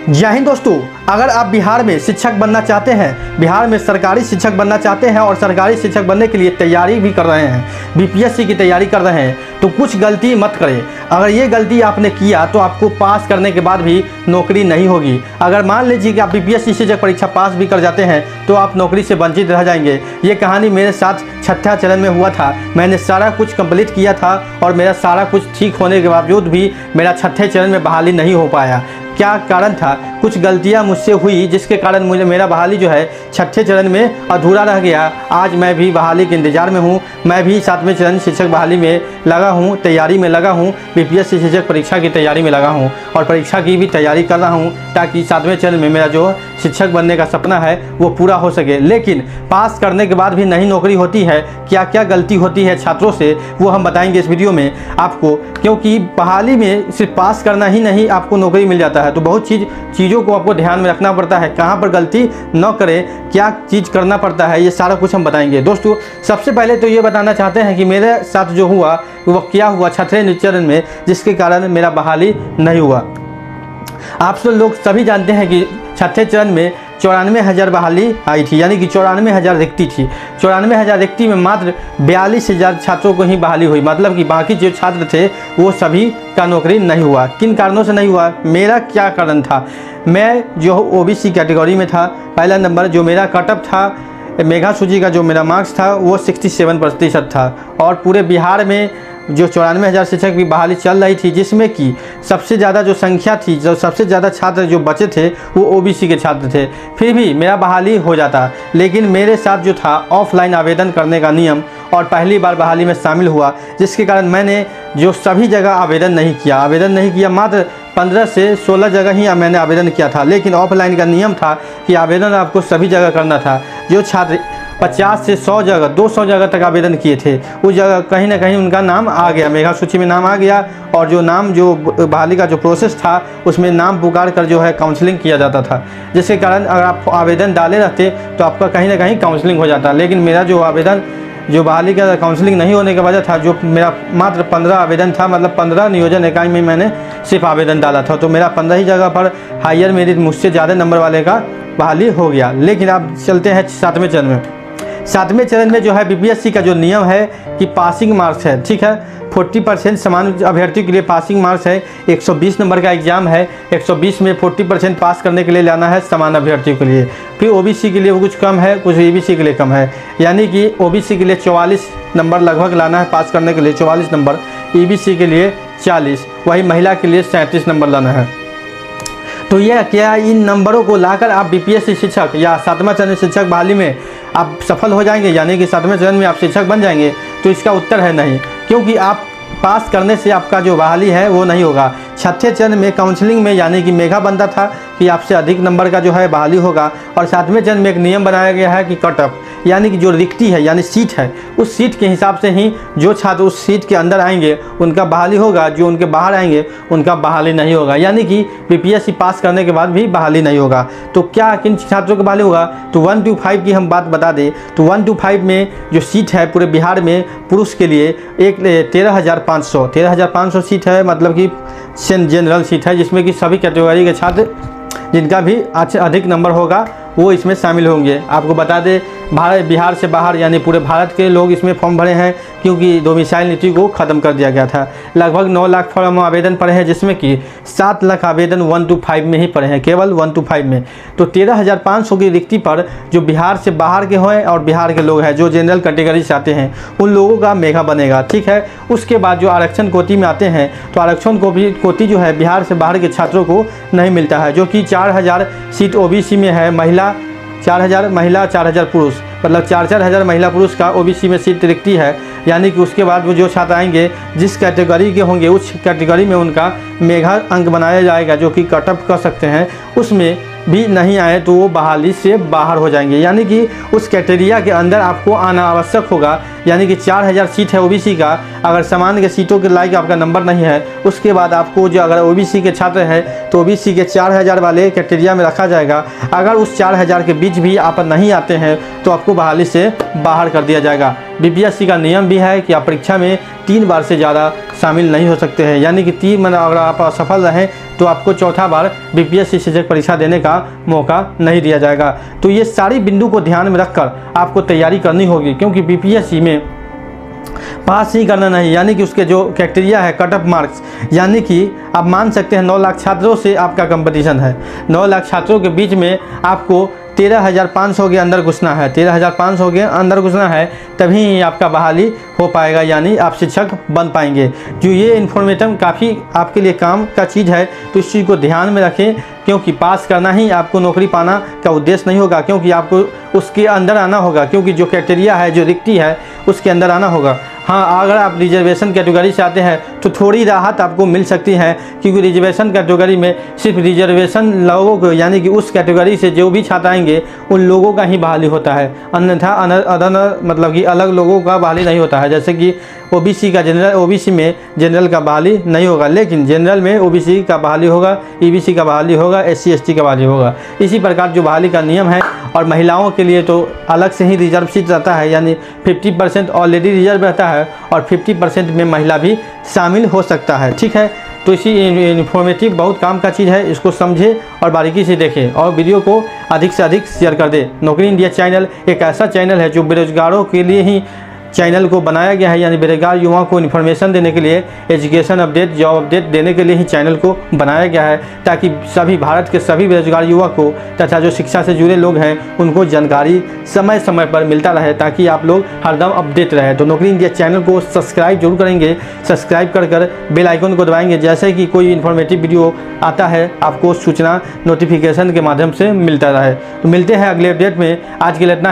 जय हिंद दोस्तों, अगर आप बिहार में शिक्षक बनना चाहते हैं, बिहार में सरकारी शिक्षक बनना चाहते हैं और सरकारी शिक्षक बनने के लिए तैयारी भी कर रहे हैं, बीपीएससी की तैयारी कर रहे हैं, तो कुछ गलती मत करें। अगर ये गलती आपने किया तो आपको पास करने के बाद भी नौकरी नहीं होगी। अगर मान लीजिए कि आप बीपीएससी शिक्षक परीक्षा पास भी कर जाते हैं तो आप नौकरी से वंचित रह जाएंगे। ये कहानी मेरे साथ छठा चरण में हुआ था। मैंने सारा कुछ कंप्लीट किया था और मेरा सारा कुछ ठीक होने के बावजूद भी मेरा छठे चरण में बहाली नहीं हो पाया। क्या कारण था? कुछ गलतियां मुझसे हुई जिसके कारण मुझे मेरा बहाली जो है छठे चरण में अधूरा रह गया। आज मैं भी बहाली के इंतज़ार में हूँ। मैं भी 7वें चरण शिक्षक बहाली में लगा हूँ, तैयारी में लगा हूँ, बीपीएससी शिक्षक परीक्षा की तैयारी में लगा हूँ और परीक्षा की भी तैयारी कर रहा हूँ ताकि 7वें चरण में मेरा जो शिक्षक बनने का सपना है वो पूरा हो सके। लेकिन पास करने के बाद भी नहीं नौकरी होती है। क्या क्या गलती होती है छात्रों से वो हम बताएंगे इस वीडियो में आपको, क्योंकि बहाली में सिर्फ पास करना ही नहीं आपको नौकरी मिल जाता है। तो बहुत चीज़ों को आपको ध्यान में रखना पड़ता है, कहाँ पर गलती न करें, क्या चीज़ करना पड़ता है, ये सारा कुछ हम बताएंगे। दोस्तों सबसे पहले तो ये बताना चाहते हैं कि मेरे साथ जो हुआ वो क्या हुआ छठे चरण में जिसके कारण मेरा बहाली नहीं हुआ। आप सब लोग सभी जानते हैं कि छठे चरण में 94,000 बहाली आई थी, यानी कि 94,000 रिक्ति थी। 94,000 रिक्ति में मात्र 42,000 छात्रों को ही बहाली हुई, मतलब कि बाकी जो छात्र थे वो सभी का नौकरी नहीं हुआ। किन कारणों से नहीं हुआ? मेरा क्या कारण था? मैं जो ओबीसी कैटेगरी में था, पहला नंबर जो मेरा कटअप था, मेगा सूची का जो मेरा मार्क्स था वो 67% था और पूरे बिहार में जो 94,000 शिक्षक की बहाली चल रही थी, जिसमें कि सबसे ज़्यादा जो संख्या थी, जो सबसे ज़्यादा छात्र जो बचे थे वो ओबीसी के छात्र थे। फिर भी मेरा बहाली हो जाता, लेकिन मेरे साथ जो था ऑफलाइन आवेदन करने का नियम और पहली बार बहाली में शामिल हुआ, जिसके कारण मैंने जो सभी जगह आवेदन नहीं किया, मात्र 15 से 16 जगह ही मैंने आवेदन किया था। लेकिन ऑफलाइन का नियम था कि आवेदन आपको सभी जगह करना था। जो छात्र 50 से 100 जगह 200 जगह तक आवेदन किए थे उस जगह कहीं ना कहीं उनका नाम आ गया, मेगा सूची में नाम आ गया और जो नाम जो बहाली का जो प्रोसेस था उसमें नाम पुकार कर जो है काउंसलिंग किया जाता था, जिसके कारण अगर आप आवेदन डाले रहते तो आपका कहीं ना कहीं काउंसलिंग हो जाता। लेकिन मेरा जो आवेदन जो बहाली का काउंसलिंग नहीं होने की वजह था, जो मेरा मात्र 15 आवेदन था, मतलब 15 नियोजन इकाई में मैंने सिर्फ आवेदन डाला था, तो मेरा 15 ही जगह पर हायर मेरिट मुझसे ज़्यादा नंबर वाले का बहाली हो गया। लेकिन अब चलते हैं 7वें चरण में। 7वें चरण में जो है बीपीएससी का जो नियम है कि पासिंग मार्क्स है, ठीक है, 40% समान अभ्यर्थियों के लिए पासिंग मार्क्स है। 120 नंबर का एग्जाम है, 120 में 40% पास करने के लिए लाना है समान अभ्यर्थियों के लिए। फिर ओबीसी के लिए वो कुछ कम है, कुछ ईबीसी के लिए कम है, यानी कि ओबीसी के लिए 44 नंबर लगभग लाना है पास करने के लिए, 44 नंबर, ईबीसी के लिए 40, वही महिला के लिए 37 नंबर लाना है। तो यह क्या इन नंबरों को लाकर आप बीपीएससी शिक्षक या 7वां चरण शिक्षक बहाली में आप सफल हो जाएंगे, यानी कि 7वें चरण में आप शिक्षक बन जाएंगे? तो इसका उत्तर है नहीं, क्योंकि आप पास करने से आपका जो बहाली है वो नहीं होगा। छठे चरण में काउंसलिंग में यानी कि मेगा बनता था कि आपसे अधिक नंबर का जो है बहाली होगा, और 7वें चरण में एक नियम बनाया गया है कि कट ऑफ, यानी कि जो रिक्ति है यानी सीट है, उस सीट के हिसाब से ही जो छात्र उस सीट के अंदर आएंगे उनका बहाली होगा, जो उनके बाहर आएंगे उनका बहाली नहीं होगा। यानी कि बीपीएससी पास करने के बाद भी बहाली नहीं होगा। तो क्या किन छात्रों को बहाली होगा? तो 1 to 5 की हम बात बता दें तो 1 to 5 में जो सीट है पूरे बिहार में पुरुष के लिए एक 13,500 सीट है, मतलब कि जनरल सीट है, जिसमें कि सभी कैटेगरी के छात्र जिनका भी अधिक नंबर होगा वो इसमें शामिल होंगे। आपको बता दें बिहार से बाहर यानी पूरे भारत के लोग इसमें फॉर्म भरे हैं, क्योंकि डोमिसाइल नीति को ख़त्म कर दिया गया था। लगभग 9 लाख फॉर्म आवेदन पड़े हैं, जिसमें कि 7 लाख आवेदन 1 to 5 में ही पड़े हैं, केवल 1 to 5 में। तो 13,500 की रिक्ति पर जो बिहार से बाहर के हैं और बिहार के लोग हैं जो जनरल कैटेगरी से आते हैं उन लोगों का मेगा बनेगा, ठीक है। उसके बाद जो आरक्षण कोटि में आते हैं तो आरक्षण कोटि जो है बिहार से बाहर के छात्रों को नहीं मिलता है, जो कि 4,000 सीट ओबीसी में है, महिला 4,000 महिला 4,000 पुरुष, मतलब 4-4 हज़ार महिला पुरुष का ओबीसी में सीट रिक्ति है। यानी कि उसके बाद वो जो छात्र आएंगे जिस कैटेगरी के होंगे उस कैटेगरी में उनका मेगा अंक बनाया जाएगा, जो कि कटअप कर सकते हैं, उसमें भी नहीं आए तो वो बहाली से बाहर हो जाएंगे। यानी कि उस कैटेरिया के अंदर आपको आना आवश्यक होगा। यानी कि 4,000 सीट है ओबीसी का, अगर सामान्य के सीटों के लायक आपका नंबर नहीं है, उसके बाद आपको जो अगर ओबीसी के छात्र हैं तो ओबीसी के 4,000 वाले कैटेरिया में रखा जाएगा। अगर उस 4,000 के बीच भी आप नहीं आते हैं तो आपको बहाली से बाहर कर दिया जाएगा। बीपीएससी का नियम भी है कि आप परीक्षा में 3 बार से ज़्यादा शामिल नहीं हो सकते हैं, यानी कि 3 मतलब अगर आप असफल रहें तो आपको चौथा बार बीपीएससी शिक्षक परीक्षा देने का मौका नहीं दिया जाएगा। तो ये सारी बिंदु को ध्यान में रखकर आपको तैयारी करनी होगी, क्योंकि बीपीएससी में पास ही करना नहीं, यानी कि उसके जो क्राइटेरिया है कट ऑफ मार्क्स, यानी कि आप मान सकते हैं 9 लाख छात्रों से आपका कंपटीशन है। 9 लाख छात्रों के बीच में आपको 13,500 के अंदर घुसना है, 13,500 के अंदर घुसना है, तभी आपका बहाली हो पाएगा, यानी आप शिक्षक बन पाएंगे। जो ये इन्फॉर्मेटिव काफ़ी आपके लिए काम का चीज़ है, तो इस चीज़ को ध्यान में रखें, क्योंकि पास करना ही आपको नौकरी पाना का उद्देश्य नहीं होगा, क्योंकि आपको उसके अंदर आना होगा, क्योंकि जो क्राइटेरिया है, जो रिक्ति है, उसके अंदर आना होगा। हाँ, अगर आप रिजर्वेशन कैटेगरी से आते हैं तो थोड़ी राहत आपको मिल सकती है, क्योंकि रिजर्वेशन कैटेगरी में सिर्फ रिजर्वेशन लोगों को, यानी कि उस कैटेगरी से जो भी छात्र आएंगे उन लोगों का ही बहाली होता है, अन्यथा अदर मतलब कि अलग लोगों का बहाली नहीं होता है। जैसे कि ओबीसी का जनरल, ओबीसी में जनरल का बहाली नहीं होगा, लेकिन जनरल में ओबीसी का बहाली होगा, ईबीसी का बहाली होगा, एससी एसटी का बहाली होगा। इसी प्रकार जो बहाली का नियम है, और महिलाओं के लिए तो अलग से ही रिजर्व सीट रहता है, यानी 50% ऑलरेडी रिजर्व रहता है और 50% में महिला भी शामिल हो सकता है। ठीक है, तो इसी इन्फॉर्मेटिव बहुत काम का चीज़ है, इसको समझें और बारीकी से देखें और वीडियो को अधिक से अधिक शेयर कर दें। नौकरी इंडिया चैनल एक ऐसा चैनल है जो बेरोजगारों के लिए ही चैनल को बनाया गया है, यानी बेरोजगार युवाओं को इन्फॉर्मेशन देने के लिए, एजुकेशन अपडेट, जॉब अपडेट देने के लिए ही चैनल को बनाया गया है, ताकि सभी भारत के सभी बेरोजगार युवा को तथा जो शिक्षा से जुड़े लोग हैं उनको जानकारी समय समय पर मिलता रहे, ताकि आप लोग हरदम अपडेट रहे। तो नौकरी इंडिया चैनल को सब्सक्राइब जरूर करेंगे, सब्सक्राइब कर बेल आइकन को दबाएंगे, जैसे कि कोई इन्फॉर्मेटिव वीडियो आता है आपको सूचना नोटिफिकेशन के माध्यम से मिलता रहे। तो मिलते हैं अगले अपडेट में, आज के लिए इतना।